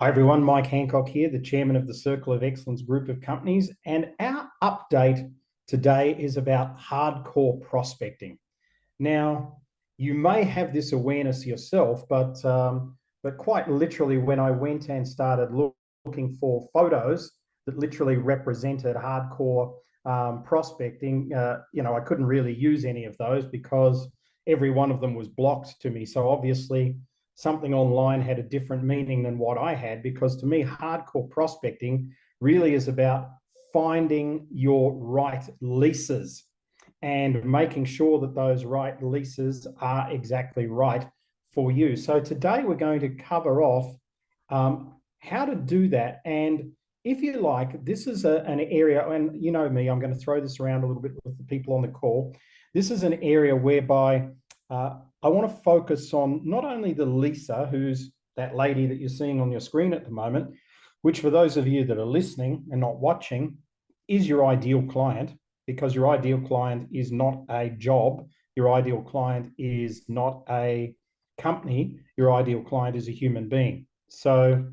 Hi everyone, Mike Handcock here, the chairman of the Circle of Excellence group of companies, and our update today is about hardcore prospecting. Now, you may have this awareness yourself, but quite literally, when I went and started looking for photos that literally represented hardcore prospecting, I couldn't really use any of those because every one of them was blocked to me. So obviously, something online had a different meaning than what I had, because to me, hardcore prospecting really is about finding your right leases and making sure that those right leases are exactly right for you. So today we're going to cover off how to do that. And if you like, this is an area, and you know me, I'm going to throw this around a little bit with the people on the call. This is an area whereby I want to focus on not only the Lisa, who's that lady that you're seeing on your screen at the moment, which for those of you that are listening and not watching, is your ideal client, because your ideal client is not a job. Your ideal client is not a company. Your ideal client is a human being. So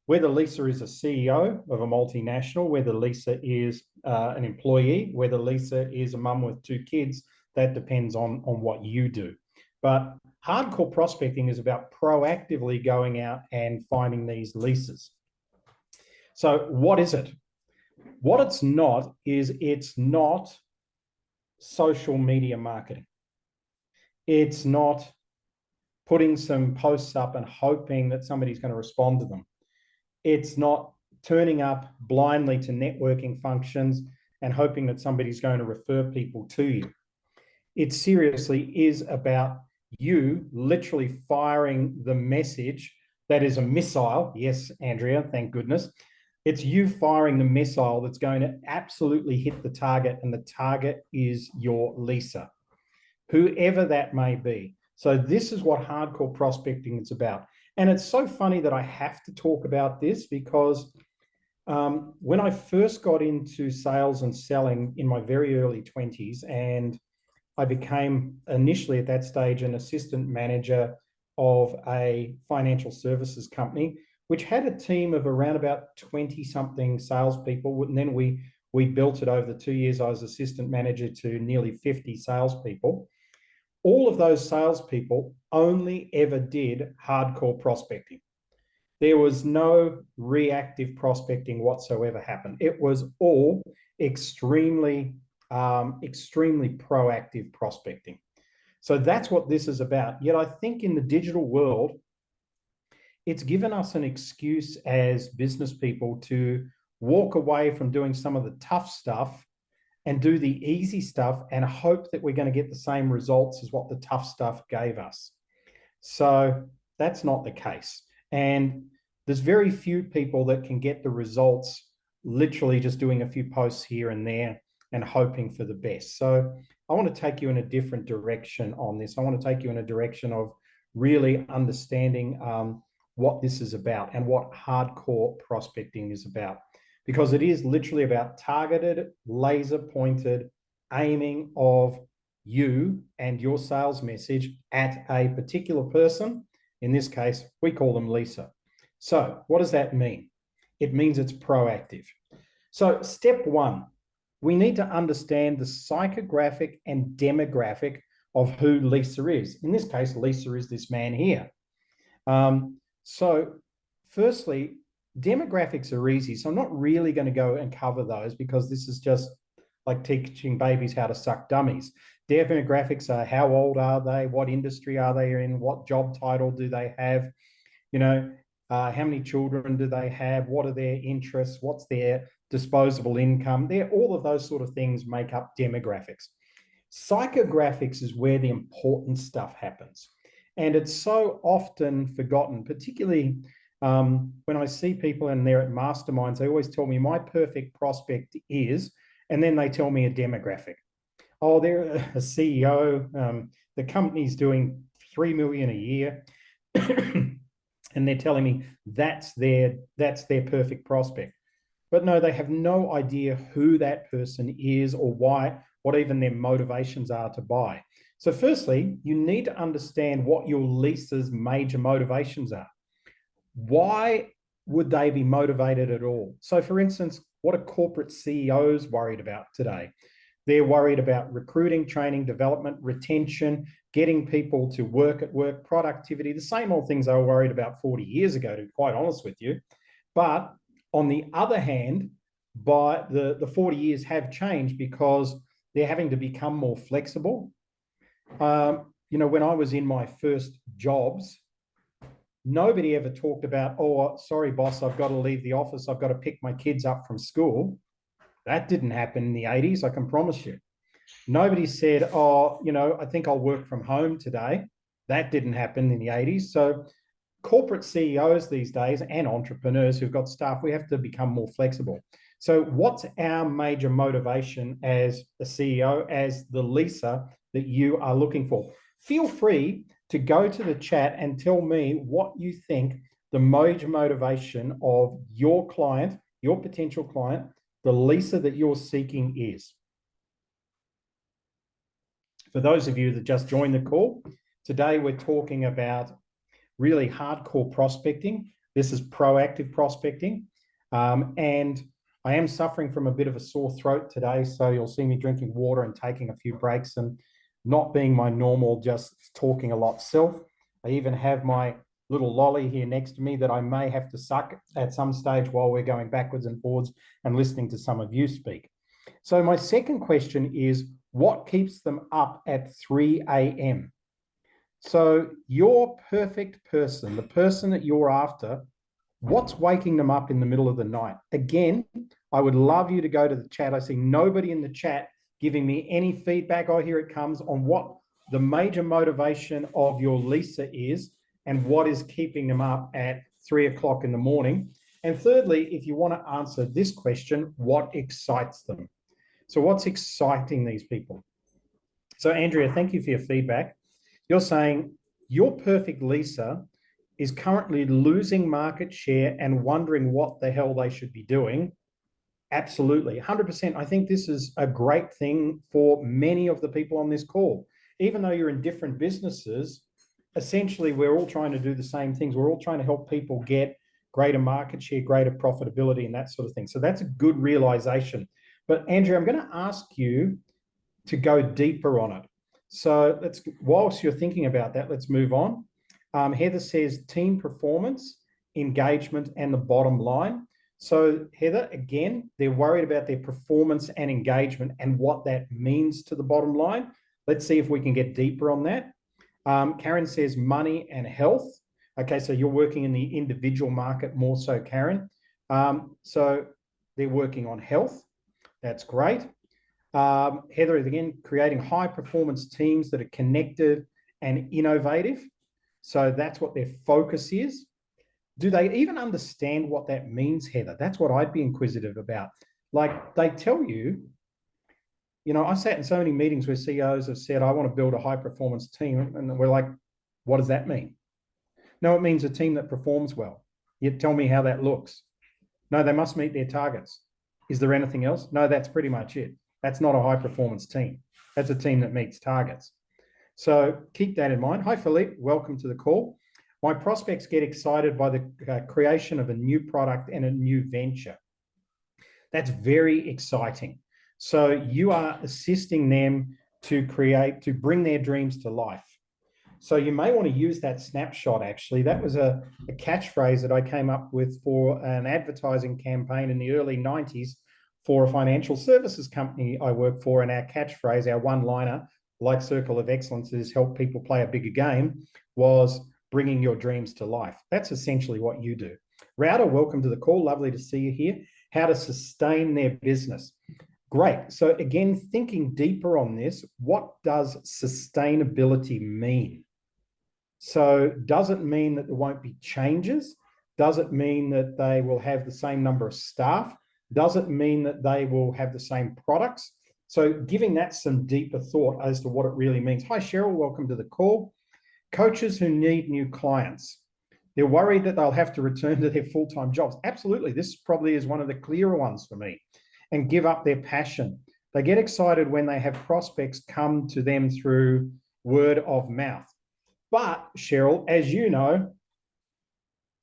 whether Lisa is a CEO of a multinational, whether Lisa is an employee, whether Lisa is a mum with 2 kids, that depends on what you do. But hardcore prospecting is about proactively going out and finding these leases. So what is it? What it's not is it's not social media marketing. It's not putting some posts up and hoping that somebody's going to respond to them. It's not turning up blindly to networking functions and hoping that somebody's going to refer people to you. It seriously is about you literally firing the message that is a missile. Yes, Andrea, thank goodness. It's you firing the missile that's going to absolutely hit the target, and the target is your Lisa, whoever that may be. So this is what hardcore prospecting is about. And it's so funny that I have to talk about this because when I first got into sales and selling in my very early 20s, and I became initially at that stage an assistant manager of a financial services company, which had a team of around about 20-something salespeople. And then we built it over the 2 years I was assistant manager to nearly 50 salespeople. All of those salespeople only ever did hardcore prospecting. There was no reactive prospecting whatsoever happen. It was all extremely proactive prospecting. So that's what this is about. Yet I think in the digital world, it's given us an excuse as business people to walk away from doing some of the tough stuff and do the easy stuff and hope that we're going to get the same results as what the tough stuff gave us. So that's not the case. And there's very few people that can get the results literally just doing a few posts here and there and hoping for the best. So I want to take you in a different direction on this. I want to take you in a direction of really understanding what this is about and what hardcore prospecting is about, because it is literally about targeted, laser-pointed aiming of you and your sales message at a particular person. In this case, we call them Lisa. So what does that mean? It means it's proactive. So step one, we need to understand the psychographic and demographic of who Lisa is. In this case, Lisa is this man here. So firstly, demographics are easy. So I'm not really going to go and cover those because this is just like teaching babies how to suck dummies. Demographics are how old are they? What industry are they in? What job title do they have? How many children do they have? What are their interests? What's their disposable income? All of those sort of things make up demographics. Psychographics is where the important stuff happens. And it's so often forgotten, particularly when I see people and they're at masterminds. They always tell me my perfect prospect is, and then they tell me a demographic. Oh, they're a CEO. The company's doing 3 million a year. And they're telling me that's their perfect prospect. But no, they have no idea who that person is or why, what even their motivations are to buy. So firstly, you need to understand what your Lisa's major motivations are. Why would they be motivated at all? So for instance, what are corporate CEOs worried about today? They're worried about recruiting, training, development, retention, getting people to work at work, productivity, the same old things they were worried about 40 years ago, to be quite honest with you. But on the other hand, by the 40 years have changed because they're having to become more flexible. When I was in my first jobs, nobody ever talked about, oh, sorry, boss, I've got to leave the office. I've got to pick my kids up from school. That didn't happen in the 80s, I can promise you. Nobody said, oh, I think I'll work from home today. That didn't happen in the 80s. So corporate CEOs these days and entrepreneurs who've got staff, we have to become more flexible. So what's our major motivation as a CEO, as the Lisa that you are looking for? Feel free to go to the chat and tell me what you think the major motivation of your client, your potential client, the Lisa that you're seeking is. For those of you that just joined the call, today we're talking about really hardcore prospecting. This is proactive prospecting. And I am suffering from a bit of a sore throat today, so you'll see me drinking water and taking a few breaks and not being my normal, just talking a lot self. I even have my little lolly here next to me that I may have to suck at some stage while we're going backwards and forwards and listening to some of you speak. So my second question is, what keeps them up at 3 a.m.? So your perfect person, the person that you're after, what's waking them up in the middle of the night? Again, I would love you to go to the chat. I see nobody in the chat giving me any feedback. Oh, here it comes on what the major motivation of your Lisa is and what is keeping them up at 3 o'clock in the morning. And thirdly, if you want to answer this question, what excites them? So what's exciting these people? So Andrea, thank you for your feedback. You're saying your perfect Lisa is currently losing market share and wondering what the hell they should be doing. Absolutely, 100%. I think this is a great thing for many of the people on this call. Even though you're in different businesses, essentially we're all trying to do the same things. We're all trying to help people get greater market share, greater profitability, and that sort of thing. So that's a good realization. But Andrea, I'm going to ask you to go deeper on it. So whilst you're thinking about that, let's move on. Heather says team performance, engagement, and the bottom line. So Heather, again, they're worried about their performance and engagement and what that means to the bottom line. Let's see if we can get deeper on that. Karen says money and health. Okay, so you're working in the individual market more so, Karen. So they're working on health. That's great. Heather is again creating high performance teams that are connected and innovative. So that's what their focus is. Do they even understand what that means, Heather? That's what I'd be inquisitive about. Like they tell you, I sat in so many meetings where CEOs have said, I want to build a high performance team. And we're like, what does that mean? No, it means a team that performs well. You tell me how that looks. No, they must meet their targets. Is there anything else? No, that's pretty much it. That's not a high performance team. That's a team that meets targets. So keep that in mind. Hi, Philippe. Welcome to the call. My prospects get excited by the creation of a new product and a new venture. That's very exciting. So you are assisting them to bring their dreams to life. So you may want to use that snapshot, actually. That was a catchphrase that I came up with for an advertising campaign in the early 90s for a financial services company I work for. And our catchphrase, our one-liner, like Circle of Excellence, is help people play a bigger game, was bringing your dreams to life. That's essentially what you do. Rowder, welcome to the call. Lovely to see you here. How to sustain their business. Great. So again, thinking deeper on this, what does sustainability mean? So does it mean that there won't be changes? Does it mean that they will have the same number of staff? Does it mean that they will have the same products? So giving that some deeper thought as to what it really means. Hi, Cheryl. Welcome to the call. Coaches who need new clients. They're worried that they'll have to return to their full-time jobs. Absolutely. This probably is one of the clearer ones for me. And give up their passion. They get excited when they have prospects come to them through word of mouth. But Cheryl, as you know,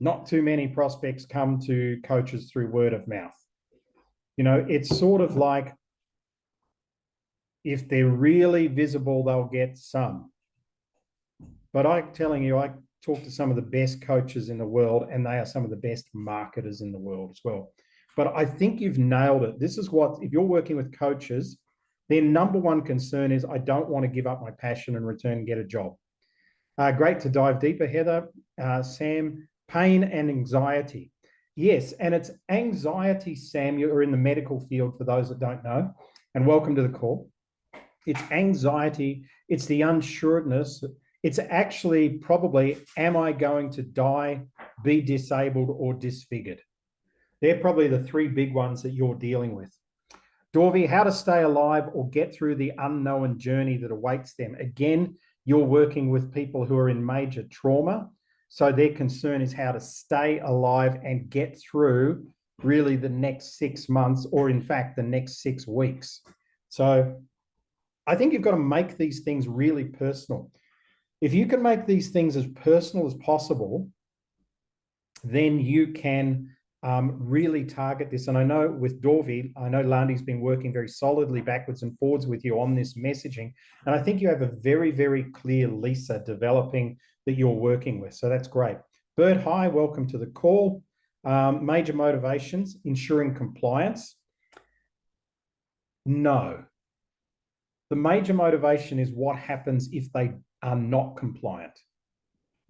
Not too many prospects come to coaches through word of mouth. You know, it's sort of like if they're really visible, they'll get some. But I'm telling you, I talk to some of the best coaches in the world, and they are some of the best marketers in the world as well. But I think you've nailed it. This is what, if you're working with coaches, their number one concern is, I don't want to give up my passion and return and get a job. Great to dive deeper, Heather. Sam, pain and anxiety. Yes, and it's anxiety, Sam. You're in the medical field for those that don't know, and welcome to the call. It's anxiety, it's the unsureness. It's actually probably, am I going to die, be disabled, or disfigured? They're probably the three big ones that you're dealing with. Dorvey, how to stay alive or get through the unknown journey that awaits them. Again, you're working with people who are in major trauma. So their concern is how to stay alive and get through really the next 6 months, or in fact, the next 6 weeks. So I think you've got to make these things really personal. If you can make these things as personal as possible, then you can really target this. And I know with Dorvey, I know Landy's been working very solidly backwards and forwards with you on this messaging. And I think you have a very, very clear Lisa developing that you're working with. So that's great. Bert, hi, welcome to the call. Major motivations, ensuring compliance. No. The major motivation is what happens if they are not compliant.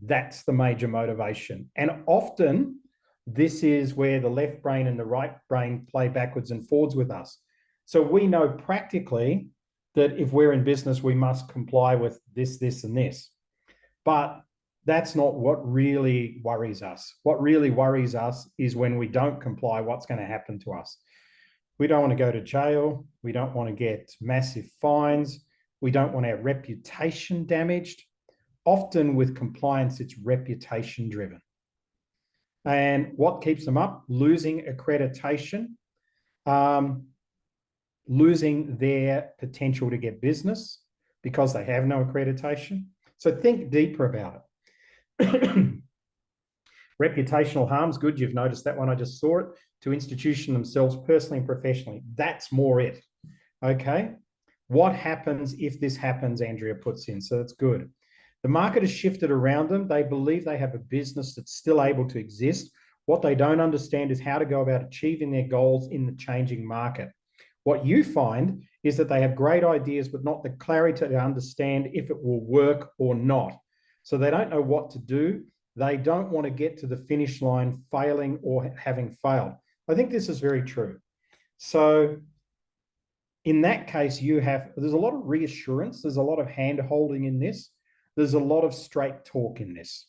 That's the major motivation. And often this is where the left brain and the right brain play backwards and forwards with us. So we know practically that if we're in business, we must comply with this, this, and this. But that's not what really worries us. What really worries us is when we don't comply, what's going to happen to us. We don't want to go to jail. We don't want to get massive fines. We don't want our reputation damaged. Often with compliance, it's reputation driven. And what keeps them up? Losing accreditation, losing their potential to get business because they have no accreditation. So think deeper about it. Reputational harm's good. You've noticed that one. I just saw it. To institution themselves personally and professionally. That's more it. Okay. What happens if this happens, Andrea puts in. So that's good. The market has shifted around them. They believe they have a business that's still able to exist. What they don't understand is how to go about achieving their goals in the changing market. What you find is that they have great ideas, but not the clarity to understand if it will work or not. So they don't know what to do. They don't want to get to the finish line failing or having failed. I think this is very true. So in that case, there's a lot of reassurance. There's a lot of hand-holding in this. There's a lot of straight talk in this.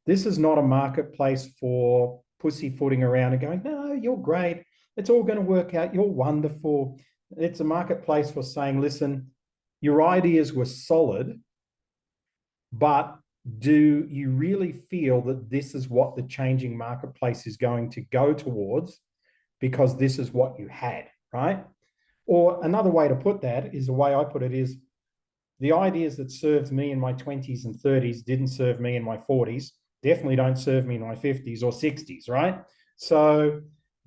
This is not a marketplace for pussyfooting around and going, no, you're great. It's all going to work out. You're wonderful. It's a marketplace for saying, listen, your ideas were solid, but do you really feel that this is what the changing marketplace is going to go towards because this is what you had, right? Or another way to put that is, the way I put it is, the ideas that served me in my 20s and 30s didn't serve me in my 40s, definitely don't serve me in my 50s or 60s, right? So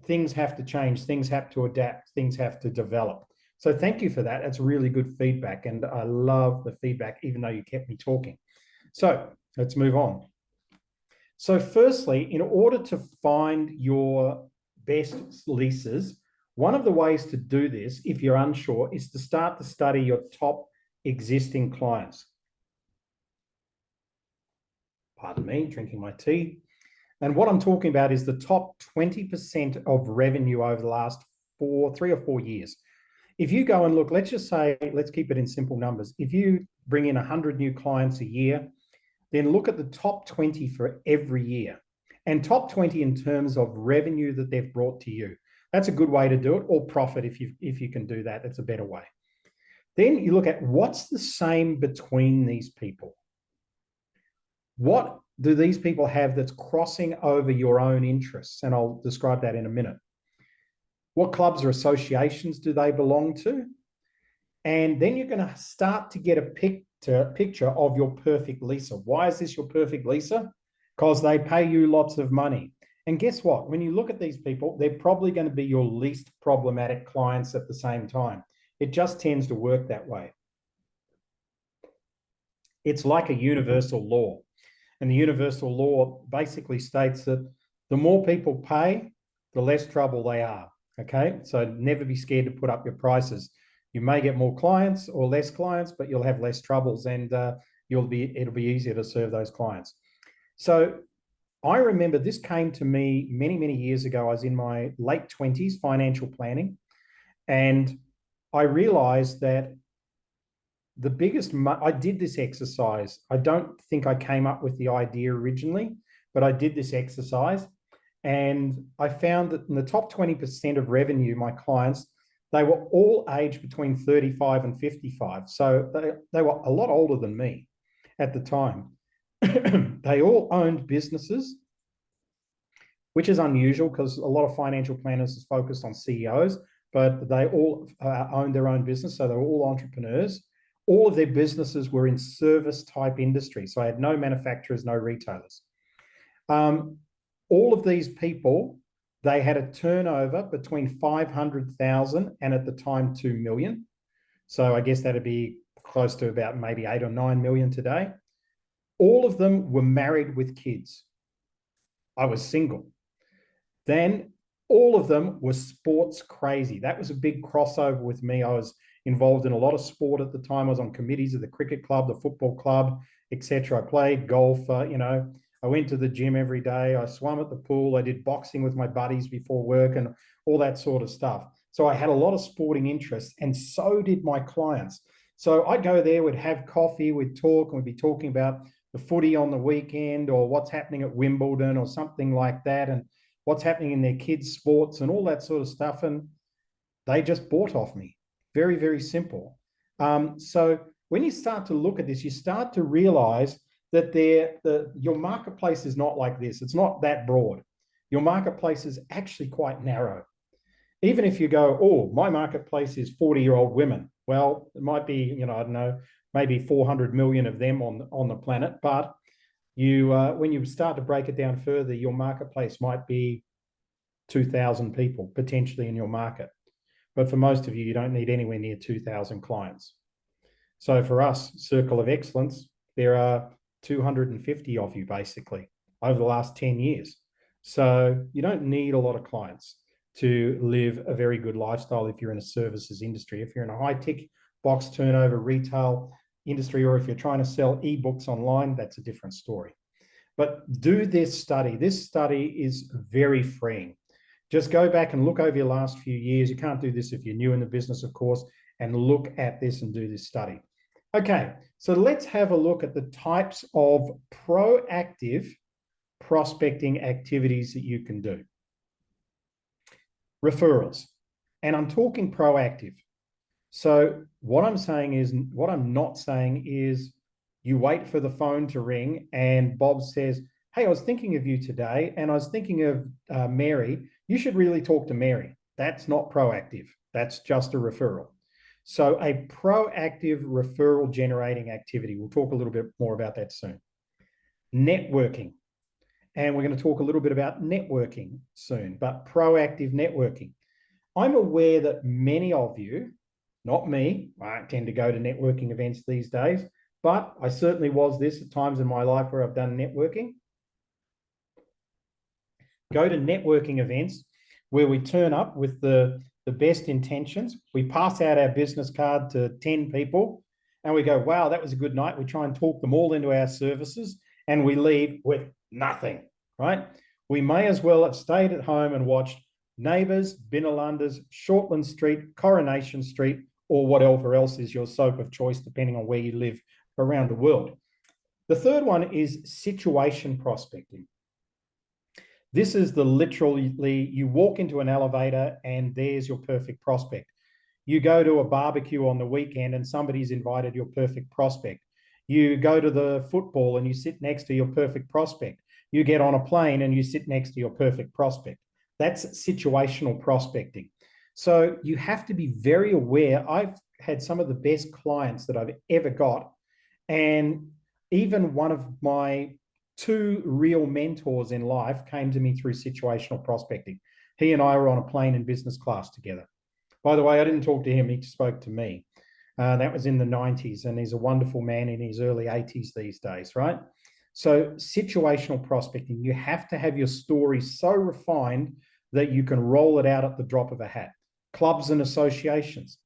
things have to change, things have to adapt, things have to develop. So thank you for that. That's really good feedback. And I love the feedback, even though you kept me talking. So let's move on. So firstly, in order to find your best leases, one of the ways to do this, if you're unsure, is to start to study your top existing clients. Pardon me, drinking my tea. And what I'm talking about is the top 20% of revenue over the last 3 or 4 years. If you go and look, let's just say, let's keep it in simple numbers. If you bring in 100 new clients a year, then look at the top 20 for every year, and top 20 in terms of revenue that they've brought to you. That's a good way to do it, or profit if you can do that. That's a better way. Then you look at what's the same between these people. What do these people have that's crossing over your own interests? And I'll describe that in a minute. What clubs or associations do they belong to? And then you're going to start to get a picture of your perfect leaser. Why is this your perfect leaser? because they pay you lots of money. And guess what? When you look at these people, they're probably going to be your least problematic clients at the same time. It just tends to work that way. It's like a universal law. And the universal law basically states that the more people pay, the less trouble they are. Okay, so never be scared to put up your prices. You may get more clients or less clients, but you'll have less troubles, and it'll be easier to serve those clients. So I remember this came to me many, many years ago. I was in my late 20s, financial planning, and I realized that I did this exercise. I don't think I came up with the idea originally, but I did this exercise, and I found that in the top 20% of revenue, my clients, they were all aged between 35 and 55. So they were a lot older than me at the time. They all owned businesses, which is unusual because a lot of financial planners is focused on CEOs, but they all owned their own business. So they were all entrepreneurs. All of their businesses were in service type industry. So I had no manufacturers, no retailers. All of these people, they had a turnover between 500,000 and at the time 2 million. So I guess that'd be close to about maybe 8 or 9 million today. All of them were married with kids. I was single. Then all of them were sports crazy. That was a big crossover with me. I was involved in a lot of sport at the time. I was on committees of the cricket club, the football club, etc. I played golf. I went to the gym every day. I swam at the pool. I did boxing with my buddies before work and all that sort of stuff. So I had a lot of sporting interests, and so did my clients. So I'd go there, we'd have coffee, we'd talk, and we'd be talking about the footy on the weekend or what's happening at Wimbledon or something like that, and what's happening in their kids' sports and all that sort of stuff. And they just bought off me. Very, very simple. So when you start to look at this, you start to realize that your marketplace is not like this. It's not that broad. Your marketplace is actually quite narrow. Even if you go, oh, my marketplace is 40-year-old women. Well, it might be, I don't know, maybe 400 million of them on the planet. But when you start to break it down further, your marketplace might be 2,000 people potentially in your market. But for most of you, you don't need anywhere near 2,000 clients. So for us, Circle of Excellence, there are 250 of you basically over the last 10 years. So you don't need a lot of clients to live a very good lifestyle if you're in a services industry. If you're in a high-tech box turnover retail industry, or if you're trying to sell ebooks online, that's a different story. But do this study. This study is very freeing. Just go back and look over your last few years. You can't do this if you're new in the business, of course, and look at this and do this study. Okay, so let's have a look at the types of proactive prospecting activities that you can do. Referrals. And I'm talking proactive. So what I'm not saying is you wait for the phone to ring and Bob says, hey, I was thinking of you today and I was thinking of Mary. You should really talk to Mary. That's not proactive. That's just a referral. So a proactive referral generating activity. We'll talk a little bit more about that soon. Networking. And we're going to talk a little bit about networking soon, but proactive networking. I'm aware that many of you, not me, I don't tend to go to networking events these days, but I certainly was this at times in my life where I've done networking. Go to networking events where we turn up with the best intentions. We pass out our business card to 10 people and we go, wow, that was a good night. We try and talk them all into our services and we leave with nothing, right? We may as well have stayed at home and watched Neighbours, Binnalanders, Shortland Street, Coronation Street, or whatever else is your soap of choice, depending on where you live around the world. The third one is situation prospecting. This is literally, you walk into an elevator and there's your perfect prospect. You go to a barbecue on the weekend and somebody's invited your perfect prospect. You go to the football and you sit next to your perfect prospect. You get on a plane and you sit next to your perfect prospect. That's situational prospecting. So you have to be very aware. I've had some of the best clients that I've ever got. And even one of my two real mentors in life came to me through situational prospecting. He and I were on a plane in business class together. By the way, I didn't talk to him, he spoke to me. That was in the 90s, and he's a wonderful man in his early 80s these days, right? So situational prospecting, you have to have your story so refined that you can roll it out at the drop of a hat. Clubs and associations,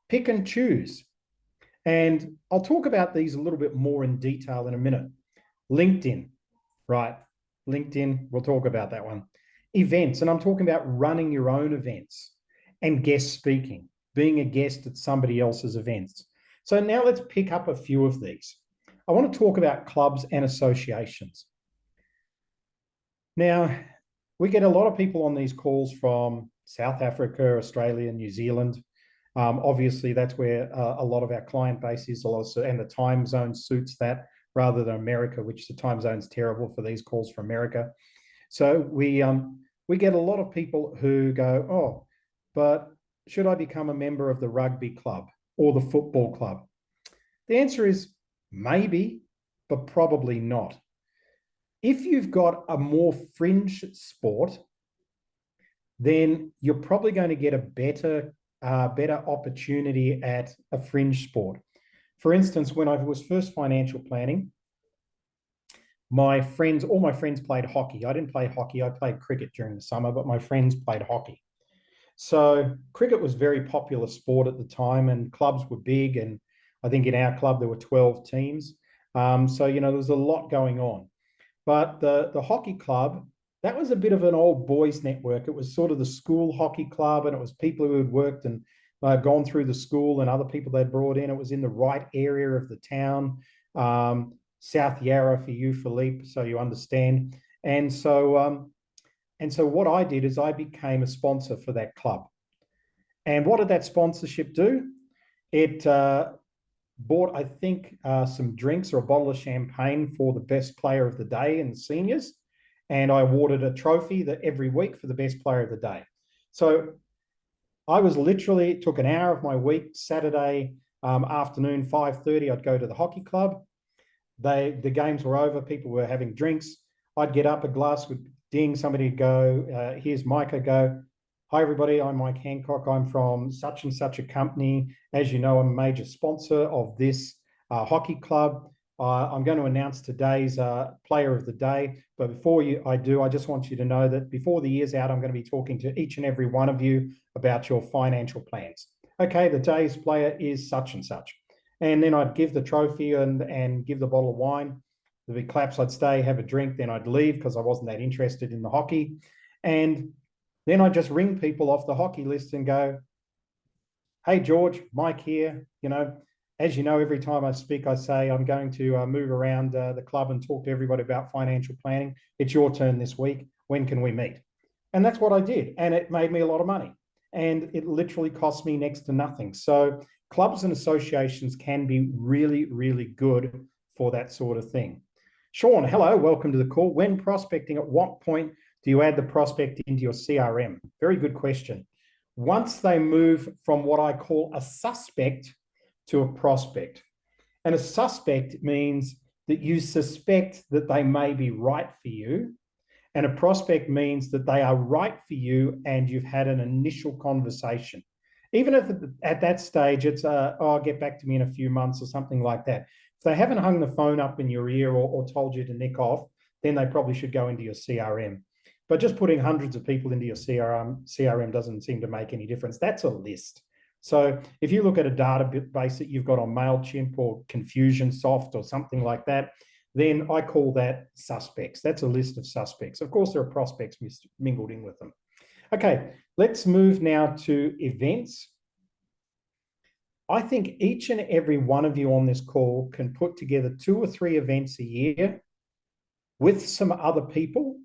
pick and choose. And I'll talk about these a little bit more in detail in a minute. LinkedIn, right? LinkedIn, we'll talk about that one. Events, and I'm talking about running your own events and guest speaking, being a guest at somebody else's events. So now let's pick up a few of these. I want to talk about clubs and associations. Now, we get a lot of people on these calls from South Africa, Australia, New Zealand. Obviously, that's where a lot of our client base is, and the time zone suits that rather than America, which the time zone's terrible for these calls from America. So we get a lot of people who go, oh, but should I become a member of the rugby club or the football club? The answer is maybe, but probably not. If you've got a more fringe sport, then you're probably going to get a better opportunity at a fringe sport. For instance, when I was first financial planning, all my friends played hockey. I didn't play hockey. I played cricket during the summer, but my friends played hockey. So cricket was a very popular sport at the time, and clubs were big. And I think in our club, there were 12 teams. So, there was a lot going on. But the hockey club, that was a bit of an old boys network. It was sort of the school hockey club, and it was people who had worked and gone through the school and other people they'd brought in. It was in the right area of the town, South Yarra for you, Philippe, so you understand. And so what I did is I became a sponsor for that club. And what did that sponsorship do? It bought, I think, some drinks or a bottle of champagne for the best player of the day in the seniors. And I awarded a trophy every week for the best player of the day. So I was literally, it took an hour of my week, Saturday afternoon, 5:30, I'd go to the hockey club. The games were over, people were having drinks. I'd get up, a glass would ding, somebody would go, here's Mike, I go, hi everybody, I'm Mike Handcock, I'm from such and such a company. As you know, I'm a major sponsor of this hockey club. I'm going to announce today's player of the day. But before I do, I just want you to know that before the year's out, I'm going to be talking to each and every one of you about your financial plans. Okay, the day's player is such and such. And then I'd give the trophy and give the bottle of wine. There'd be claps, I'd stay, have a drink, then I'd leave because I wasn't that interested in the hockey. And then I'd just ring people off the hockey list and go, hey, George, Mike here. As you know, every time I speak, I say I'm going to move around the club and talk to everybody about financial planning. It's your turn this week. When can we meet? And that's what I did. And it made me a lot of money. And it literally cost me next to nothing. So clubs and associations can be really, really good for that sort of thing. Sean, hello, welcome to the call. When prospecting, at what point do you add the prospect into your CRM? Very good question. Once they move from what I call a suspect to a prospect. And a suspect means that you suspect that they may be right for you. And a prospect means that they are right for you and you've had an initial conversation. Even if at that stage it's, get back to me in a few months or something like that. If they haven't hung the phone up in your ear or told you to nick off, then they probably should go into your CRM. But just putting hundreds of people into your CRM doesn't seem to make any difference. That's a list. So if you look at a database that you've got on MailChimp or Confusionsoft or something like that, then I call that suspects. That's a list of suspects. Of course, there are prospects mingled in with them. Okay, let's move now to events. I think each and every one of you on this call can put together 2 or 3 events a year with some other people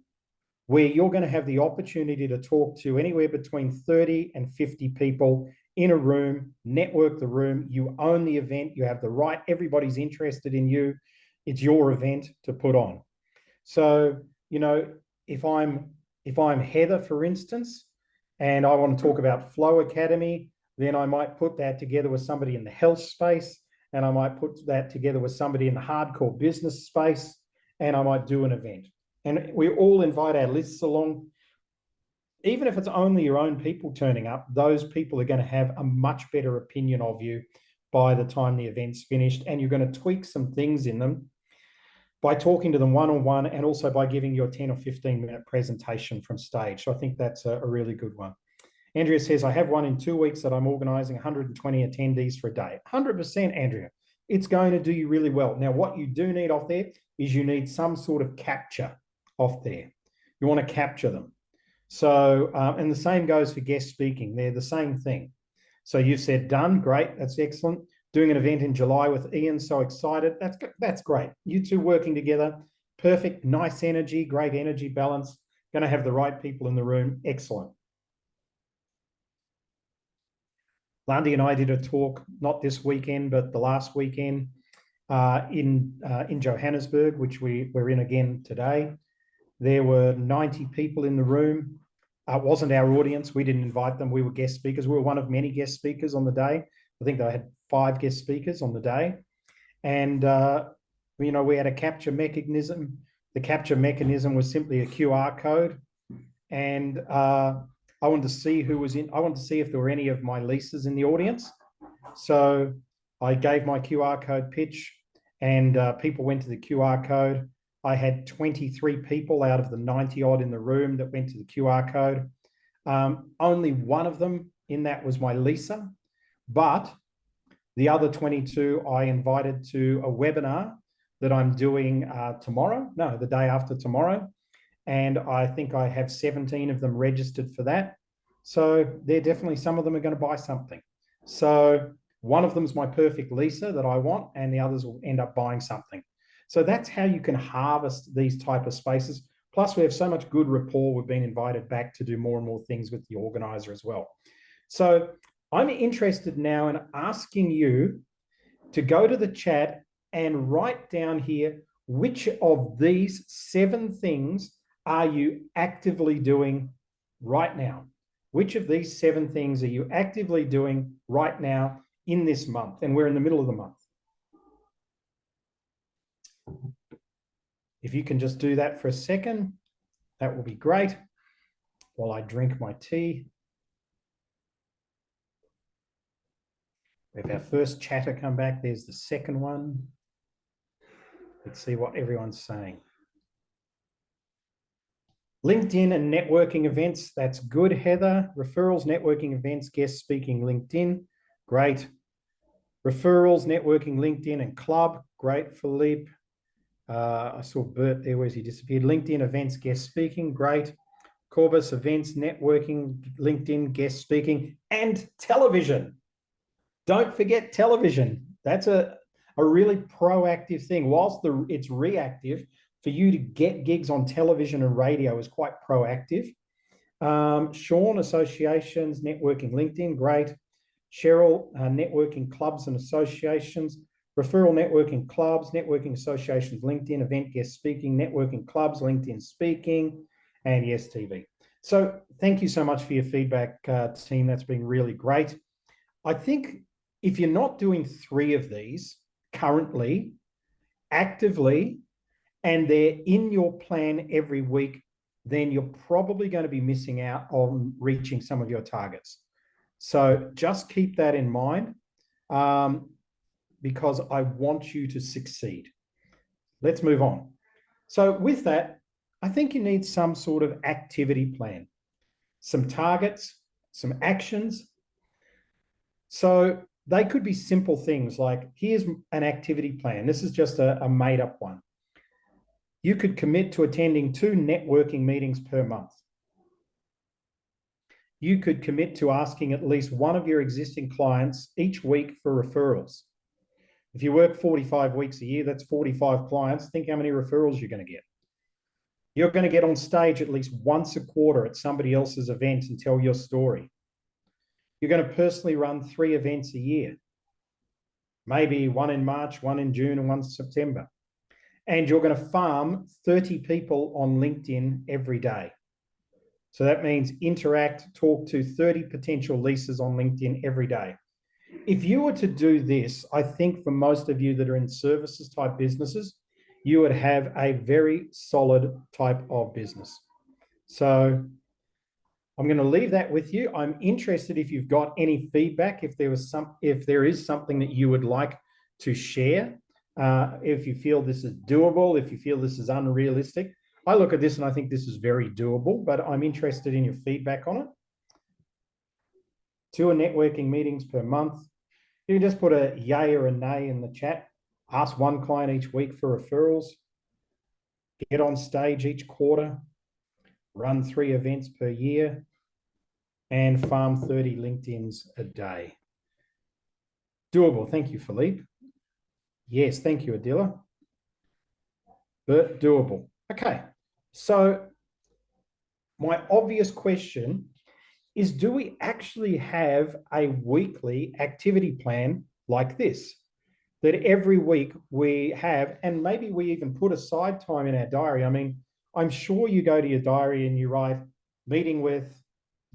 where you're going to have the opportunity to talk to anywhere between 30 and 50 people in a room, network the room, you own the event, you have the right, everybody's interested in you, it's your event to put on. So, if I'm Heather, for instance, and I want to talk about Flow Academy, then I might put that together with somebody in the health space, and I might put that together with somebody in the hardcore business space, and I might do an event. And we all invite our lists along. Even if it's only your own people turning up, those people are going to have a much better opinion of you by the time the event's finished. And you're going to tweak some things in them by talking to them one-on-one, and also by giving you a 10 or 15-minute presentation from stage. So I think that's a really good one. Andrea says, I have one in 2 weeks that I'm organising 120 attendees for a day. 100%, Andrea. It's going to do you really well. Now, what you do need off there is you need some sort of capture off there. You want to capture them. So, and the same goes for guest speaking. They're the same thing. So you've said done, great, that's excellent. Doing an event in July with Ian, so excited. That's great. You two working together, perfect, nice energy, great energy balance. Going to have the right people in the room, excellent. Landy and I did a talk, not this weekend, but the last weekend in Johannesburg, which we're in again today. There were 90 people in the room. It wasn't our audience. We didn't invite them. We were guest speakers. We were one of many guest speakers on the day. I think they had 5 guest speakers on the day. And, you know, we had a capture mechanism. The capture mechanism was simply a QR code. And I wanted to see who was in. I wanted to see if there were any of my leases in the audience. So I gave my QR code pitch, and people went to the QR code. I had 23 people out of the 90 odd in the room that went to the QR code. Only one of them in that was my leaser, but the other 22 I invited to a webinar that I'm doing tomorrow. No, the day after tomorrow. And I think I have 17 of them registered for that. So they're definitely, some of them are going to buy something. So one of them is my perfect leaser that I want, and the others will end up buying something. So that's how you can harvest these type of spaces. Plus, we have so much good rapport. We've been invited back to do more and more things with the organizer as well. So I'm interested now in asking you to go to the chat and write down here, which of these 7 things are you actively doing right now? Which of these 7 things are you actively doing right now in this month? And we're in the middle of the month. If you can just do that for a second, that will be great while I drink my tea. We have our first chatter come back. There's the second one. Let's see what everyone's saying. LinkedIn and networking events. That's good, Heather. Referrals, networking events, guest speaking, LinkedIn. Great. Referrals, networking, LinkedIn and club. Great, Philippe. I saw Bert there. Where's he disappeared? LinkedIn events, guest speaking. Great. Corbus events, networking, LinkedIn, guest speaking, and television. Don't forget television. That's a really proactive thing. Whilst it's reactive, for you to get gigs on television and radio is quite proactive. Sean, associations, networking, LinkedIn, great. Cheryl, networking clubs and associations. Referral networking clubs, networking associations, LinkedIn, event guest speaking, networking clubs, LinkedIn speaking, and yes, TV. So thank you so much for your feedback, team. That's been really great. I think if you're not doing 3 of these currently, actively, and they're in your plan every week, then you're probably going to be missing out on reaching some of your targets. So just keep that in mind. Because I want you to succeed. Let's move on. So with that, I think you need some sort of activity plan, some targets, some actions. So they could be simple things like, here's an activity plan. This is just a made-up one. You could commit to attending 2 networking meetings per month. You could commit to asking at least one of your existing clients each week for referrals. If you work 45 weeks a year, that's 45 clients. Think how many referrals you're going to get. You're going to get on stage at least once a quarter at somebody else's event and tell your story. You're going to personally run 3 events a year. Maybe one in March, one in June, and one in September. And you're going to farm 30 people on LinkedIn every day. So that means interact, talk to 30 potential leases on LinkedIn every day. If you were to do this, I think for most of you that are in services type businesses, you would have a very solid type of business. So I'm going to leave that with you. I'm interested if you've got any feedback, if there is something that you would like to share, if you feel this is doable, if you feel this is unrealistic. I look at this and I think this is very doable, but I'm interested in your feedback on it. 2 networking meetings per month. You can just put a yay or a nay in the chat. Ask 1 client each week for referrals. Get on stage each quarter. Run 3 events per year. And farm 30 LinkedIns a day. Doable. Thank you, Philippe. Yes, thank you, Adila. But doable. Okay. So my obvious question is, do we actually have a weekly activity plan like this? That every week we have, and maybe we even put aside time in our diary. I mean, I'm sure you go to your diary and you write meeting with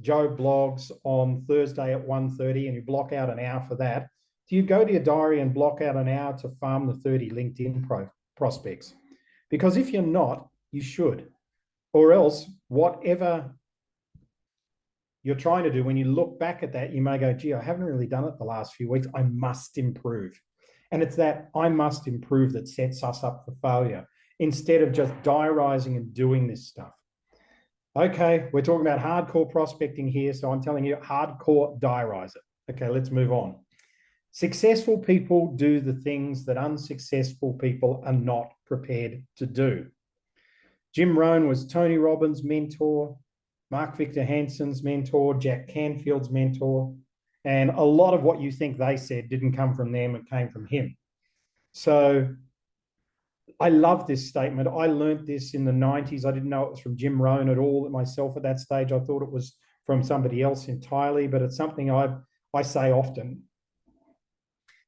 Joe Blogs on Thursday at 1:30 and you block out an hour for that. Do you go to your diary and block out an hour to farm the 30 LinkedIn prospects? Because if you're not, you should. Or else, whatever you're trying to do, when you look back at that, you may go, gee, I haven't really done it the last few weeks. I must improve. And it's that I must improve that sets us up for failure instead of just diarising and doing this stuff. Okay, we're talking about hardcore prospecting here. So I'm telling you, hardcore diarise it. Okay, let's move on. Successful people do the things that unsuccessful people are not prepared to do. Jim Rohn was Tony Robbins' mentor, Mark Victor Hansen's mentor, Jack Canfield's mentor. And a lot of what you think they said didn't come from them, it came from him. So I love this statement. I learned this in the 90s. I didn't know it was from Jim Rohn at all myself at that stage. I thought it was from somebody else entirely, but it's something I say often.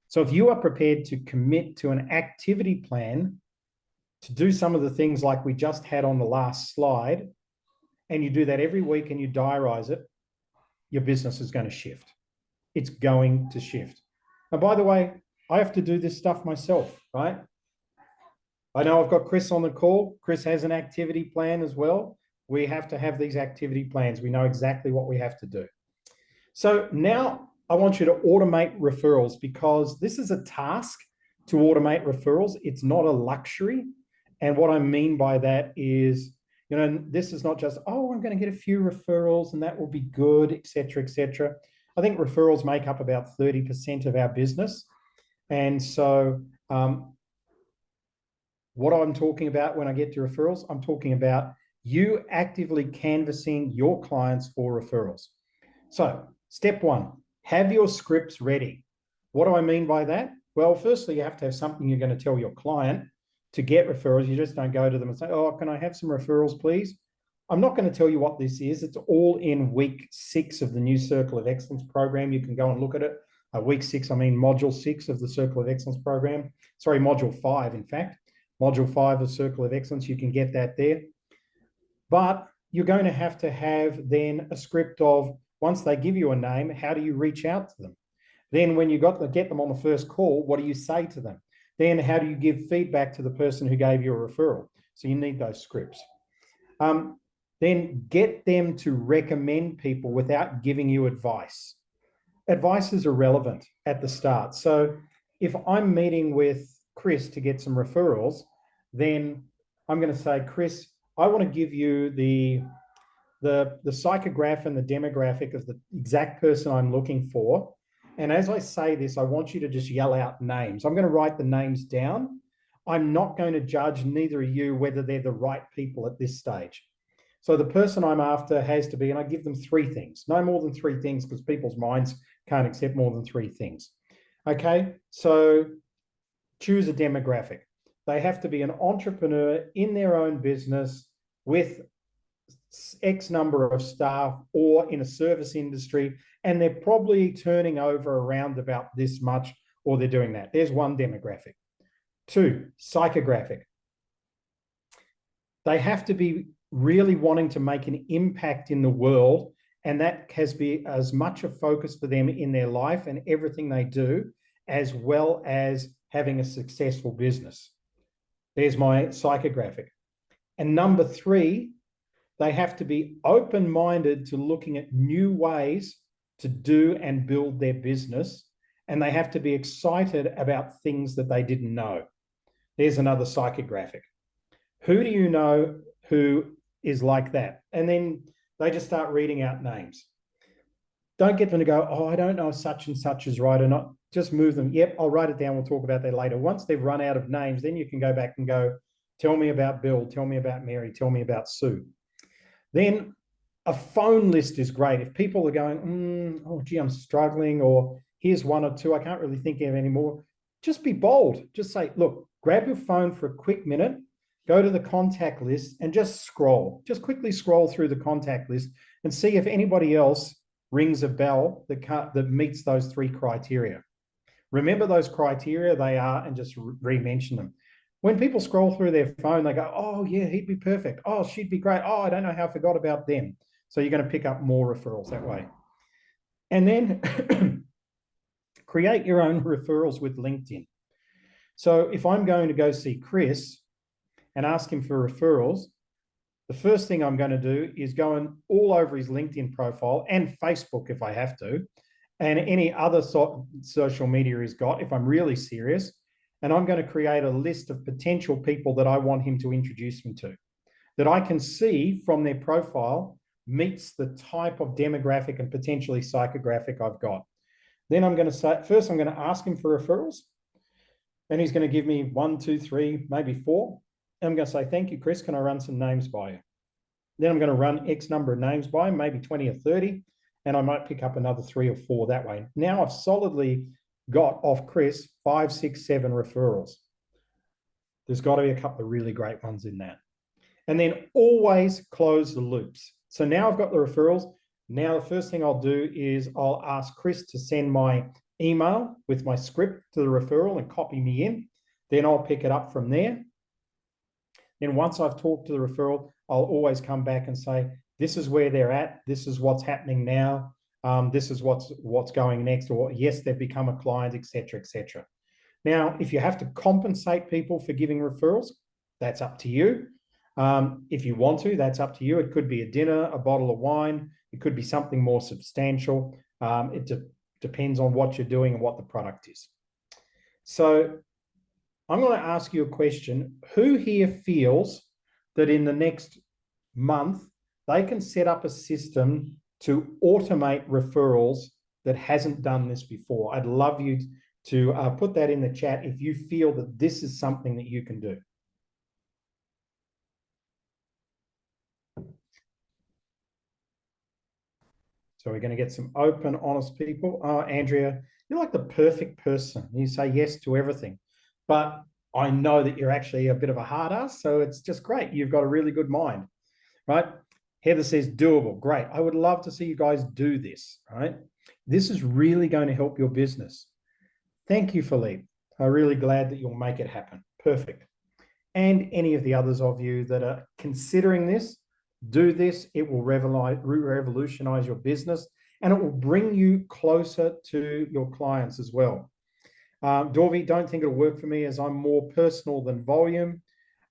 So if you are prepared to commit to an activity plan to do some of the things like we just had on the last slide, and you do that every week and you diarise it, your business is going to shift. It's going to shift. And by the way, I have to do this stuff myself, right? I know I've got Chris on the call. Chris has an activity plan as well. We have to have these activity plans. We know exactly what we have to do. So now I want you to automate referrals, because this is a task to automate referrals. It's not a luxury. And what I mean by that is, you know, this is not just, oh, I'm going to get a few referrals and that will be good, et cetera, et cetera. I think referrals make up about 30% of our business. And so what I'm talking about when I get to referrals, I'm talking about you actively canvassing your clients for referrals. So step 1, have your scripts ready. What do I mean by that? Well, firstly, you have to have something you're going to tell your client to get referrals. You just don't go to them and say, oh, can I have some referrals, please? I'm not going to tell you what this is. It's all in week 6 of the new Circle of Excellence program. You can go and look at it. Week 6, I mean module 6 of the Circle of Excellence program. Sorry, module 5, in fact. Module 5 of Circle of Excellence, you can get that there. But you're going to have then a script of, once they give you a name, how do you reach out to them? Then when you get them on the first call, what do you say to them? Then how do you give feedback to the person who gave you a referral? So you need those scripts. Then get them to recommend people without giving you advice. Advice is irrelevant at the start. So if I'm meeting with Chris to get some referrals, then I'm going to say, Chris, I want to give you the psychograph and the demographic of the exact person I'm looking for. And as I say this, I want you to just yell out names. I'm going to write the names down. I'm not going to judge, neither are you, whether they're the right people at this stage. So the person I'm after has to be, and I give them 3 things, no more than 3 things, because people's minds can't accept more than 3 things. Okay, so choose a demographic. They have to be an entrepreneur in their own business with X number of staff or in a service industry, and they're probably turning over around about this much, or they're doing that. There's one demographic. 2, psychographic. They have to be really wanting to make an impact in the world, and that has be as much a focus for them in their life and everything they do, as well as having a successful business. There's my psychographic. And number 3, they have to be open-minded to looking at new ways to do and build their business. And they have to be excited about things that they didn't know. There's another psychographic. Who do you know who is like that? And then they just start reading out names. Don't get them to go, oh, I don't know if such and such is right or not. Just move them. Yep, I'll write it down. We'll talk about that later. Once they've run out of names, then you can go back and go, tell me about Bill, tell me about Mary, tell me about Sue. Then a phone list is great. If people are going, oh, gee, I'm struggling, or here's 1 or 2, I can't really think of anymore. Just be bold. Just say, look, grab your phone for a quick minute, go to the contact list and just scroll. Just quickly scroll through the contact list and see if anybody else rings a bell that meets those 3 criteria. Remember those criteria they are and just re-mention them. When people scroll through their phone, they go, oh, yeah, he'd be perfect. Oh, she'd be great. Oh, I don't know how I forgot about them. So you're going to pick up more referrals that way. And then create your own referrals with LinkedIn. So if I'm going to go see Chris and ask him for referrals, the first thing I'm going to do is go in all over his LinkedIn profile and Facebook if I have to, and any other social media he's got if I'm really serious. And I'm going to create a list of potential people that I want him to introduce me to, that I can see from their profile meets the type of demographic and potentially psychographic I've got. Then I'm going to say, first I'm going to ask him for referrals. Then he's going to give me 1, 2, 3, maybe 4. And I'm going to say, thank you, Chris. Can I run some names by you? Then I'm going to run X number of names by him, maybe 20 or 30, and I might pick up another 3 or 4 that way. Now I've solidly got off Chris 5, 6, 7 referrals. There's got to be a couple of really great ones in that. And then always close the loops. So now I've got the referrals. Now the first thing I'll do is I'll ask Chris to send my email with my script to the referral and copy me in. Then I'll pick it up from there. Then once I've talked to the referral, I'll always come back and say, this is where they're at. This is what's happening now. This is what's going next, or yes, they've become a client, etc., etc. Now, if you have to compensate people for giving referrals, that's up to you. If you want to, that's up to you. It could be a dinner, a bottle of wine. It could be something more substantial. It depends on what you're doing and what the product is. So I'm going to ask you a question. Who here feels that in the next month, they can set up a system to automate referrals that hasn't done this before? I'd love you to put that in the chat if you feel that this is something that you can do. So we're going to get some open, honest people. Oh, Andrea, you're like the perfect person. You say yes to everything. But I know that you're actually a bit of a hard ass, so it's just great. You've got a really good mind, right? Heather says doable. Great. I would love to see you guys do this, right? This is really going to help your business. Thank you, Philippe. I'm really glad that you'll make it happen. Perfect. And any of the others of you that are considering this, do this. It will revolutionize your business, and it will bring you closer to your clients as well. Dorvey, don't think it'll work for me as I'm more personal than volume.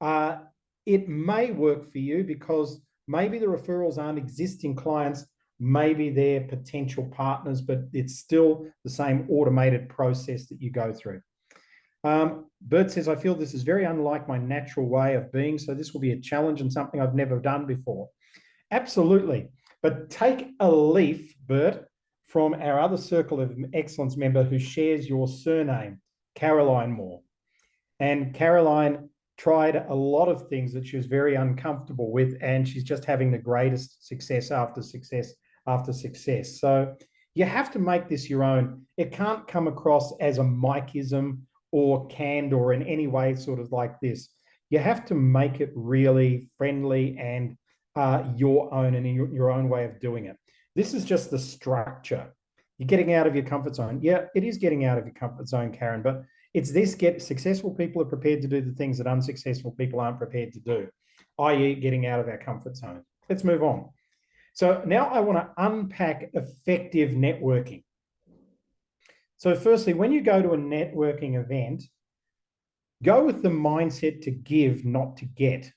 It may work for you because maybe the referrals aren't existing clients, maybe they're potential partners, but it's still the same automated process that you go through. Bert says, I feel this is very unlike my natural way of being, so this will be a challenge and something I've never done before. Absolutely. But take a leaf, Bert, from our other Circle of Excellence member who shares your surname, Caroline Moore. And Caroline tried a lot of things that she was very uncomfortable with, and she's just having the greatest success after success after success. So you have to make this your own. It can't come across as a Mikeism or canned or in any way sort of like this. You have to make it really friendly and your own and your own way of doing it. This is just the structure. You're getting out of your comfort zone. Yeah, it is getting out of your comfort zone, Karen, but it's this: successful people are prepared to do the things that unsuccessful people aren't prepared to do, i.e. getting out of our comfort zone. Let's move on. So now I want to unpack effective networking. So firstly, when you go to a networking event, Go with the mindset to give, not to get.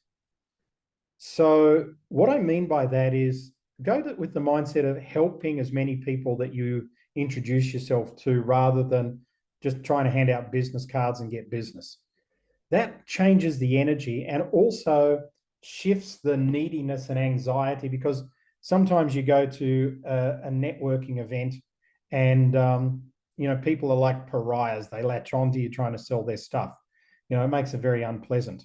So what I mean by that is with the mindset of helping as many people that you introduce yourself to rather than just trying to hand out business cards and get business. That changes the energy and also shifts the neediness and anxiety, because sometimes you go to a networking event and people are like pariahs. They latch onto you trying to sell their stuff. It makes it very unpleasant.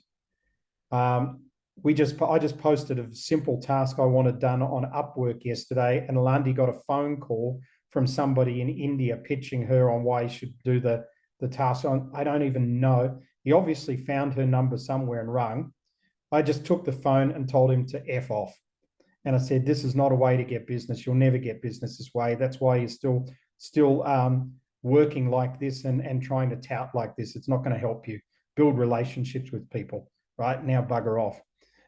I just posted a simple task I wanted done on Upwork yesterday, and Lundy got a phone call from somebody in India pitching her on why he should do the task. I don't even know. He obviously found her number somewhere and rung. I just took the phone and told him to F off. And I said, this is not a way to get business. You'll never get business this way. That's why you're still working like this and trying to tout like this. It's not going to help you build relationships with people. Right now, bugger off.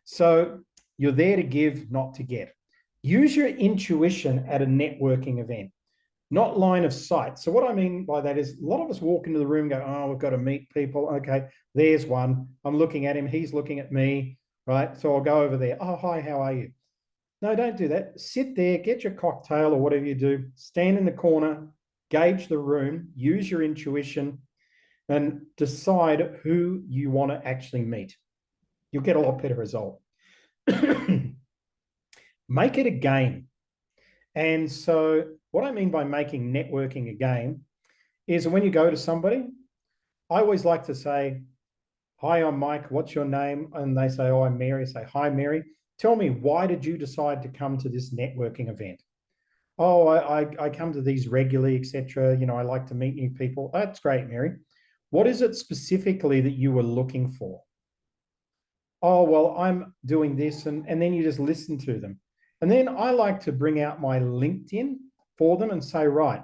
So you're there to give, not to get. Use your intuition at a networking event, not line of sight. So what I mean by that is a lot of us walk into the room and go, oh, we've got to meet people. Okay, there's one. I'm looking at him. He's looking at me, right? So I'll go over there. Oh, hi, how are you? No, don't do that. Sit there, get your cocktail or whatever you do, stand in the corner, gauge the room, use your intuition, and decide who you want to actually meet. You'll get a lot better result. Make it a game. And so what I mean by making networking a game is when you go to somebody, I always like to say, hi, I'm Mike, what's your name? And they say, oh, I'm Mary. I say, hi, Mary. Tell me, why did you decide to come to this networking event? Oh, I come to these regularly, etc. I like to meet new people. Oh, that's great, Mary. What is it specifically that you were looking for? Oh, well, I'm doing this. And then you just listen to them. And then I like to bring out my LinkedIn for them and say, right,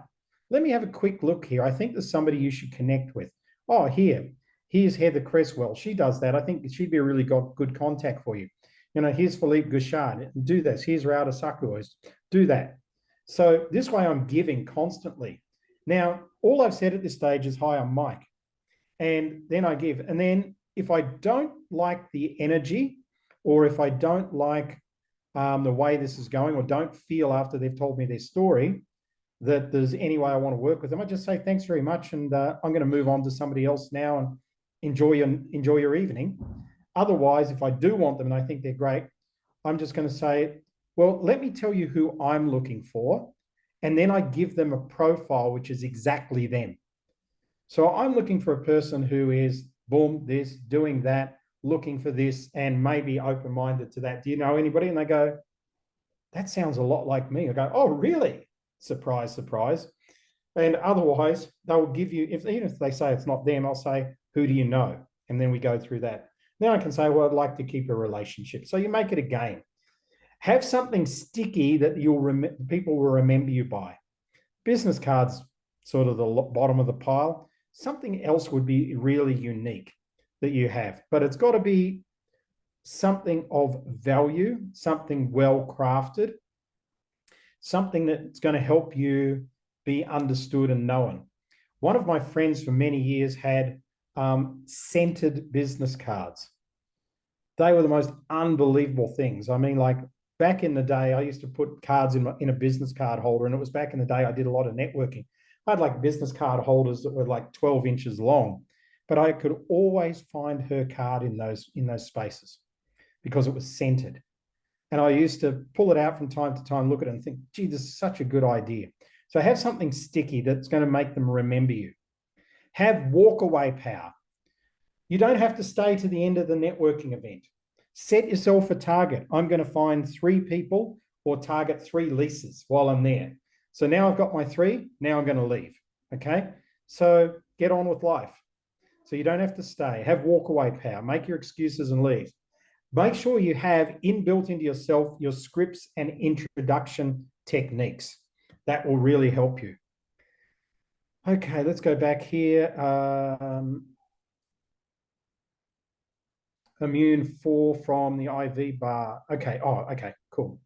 let me have a quick look here. I think there's somebody you should connect with. Oh, here's Heather Cresswell. She does that. I think she'd be a really good contact for you. Here's Philippe Gouchard. Do this. Here's Rauda Sakuos. Do that. So this way I'm giving constantly. Now, all I've said at this stage is, hi, I'm Mike. And then I give. And then if I don't like the energy, or if I don't like the way this is going, or don't feel after they've told me their story that there's any way I want to work with them, I just say thanks very much, and I'm going to move on to somebody else now and enjoy your evening. Otherwise, if I do want them and I think they're great, I'm just going to say, well, let me tell you who I'm looking for, and then I give them a profile which is exactly them. So I'm looking for a person who is boom, this, doing that, looking for this, and maybe open-minded to that. Do you know anybody? And they go, that sounds a lot like me. I go, oh, really? Surprise, surprise. And otherwise, they'll give you, even if they say it's not them, I'll say, who do you know? And then we go through that. Then I can say, well, I'd like to keep a relationship. So you make it a game. Have something sticky that people will remember you by. Business cards, sort of the bottom of the pile. Something else would be really unique that you have, but it's got to be something of value, something well crafted, something that's going to help you be understood and known. One of my friends for many years had scented business cards. They were the most unbelievable things. I mean, like back in the day, I used to put cards in a business card holder, and it was back in the day I did a lot of networking. I had like business card holders that were like 12 inches long, but I could always find her card in those spaces because it was scented. And I used to pull it out from time to time, look at it and think, gee, this is such a good idea. So have something sticky that's going to make them remember you. Have walk away power. You don't have to stay to the end of the networking event. Set yourself a target. I'm going to find 3 people or target 3 leases while I'm there. So now I've got my 3, now I'm going to leave. Okay. So get on with life. So you don't have to stay. Have walk away power. Make your excuses and leave. Make sure you have inbuilt into yourself your scripts and introduction techniques. That will really help you. Okay, let's go back here. Immune 4 from the IV bar. Okay. Oh, okay, cool.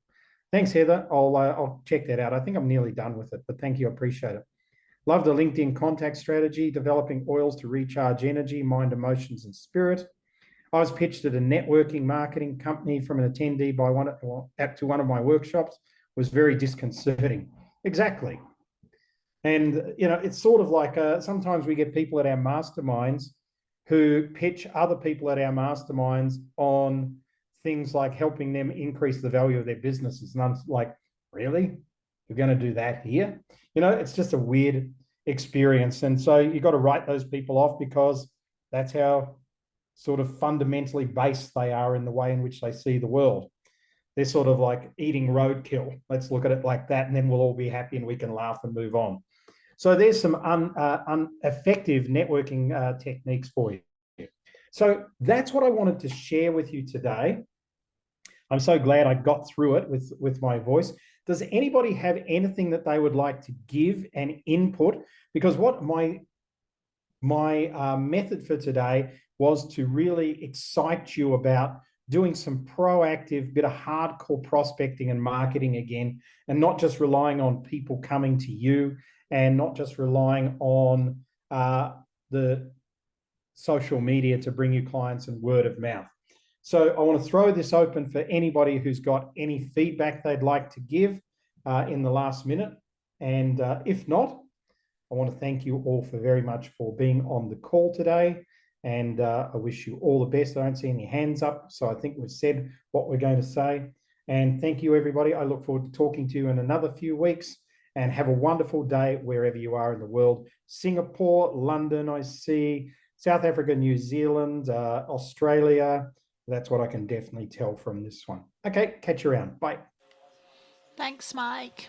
Thanks, Heather. I'll check that out. I think I'm nearly done with it, but thank you. I appreciate it. Loved a LinkedIn contact strategy, developing oils to recharge energy, mind, emotions, and spirit. I was pitched at a networking marketing company from an attendee by to one of my workshops. Was very disconcerting. Exactly. And, it's sort of like sometimes we get people at our masterminds who pitch other people at our masterminds on things like helping them increase the value of their businesses. And I'm like, really? You're going to do that here? It's just a weird experience. And so you've got to write those people off, because that's how sort of fundamentally based they are in the way in which they see the world. They're sort of like eating roadkill. Let's look at it like that, and then we'll all be happy and we can laugh and move on. So there's some effective networking techniques for you. So that's what I wanted to share with you today. I'm so glad I got through it with my voice. Does anybody have anything that they would like to give and input? Because what my method for today was to really excite you about doing some proactive bit of hardcore prospecting and marketing again, and not just relying on people coming to you, and not just relying on the social media to bring you clients and word of mouth. So I want to throw this open for anybody who's got any feedback they'd like to give in the last minute. And if not, I want to thank you all very much for being on the call today. And I wish you all the best. I don't see any hands up, so I think we've said what we're going to say. And thank you, everybody. I look forward to talking to you in another few weeks. And have a wonderful day wherever you are in the world. Singapore, London, I see, South Africa, New Zealand, Australia. That's what I can definitely tell from this one. Okay, catch you around. Bye. Thanks, Mike.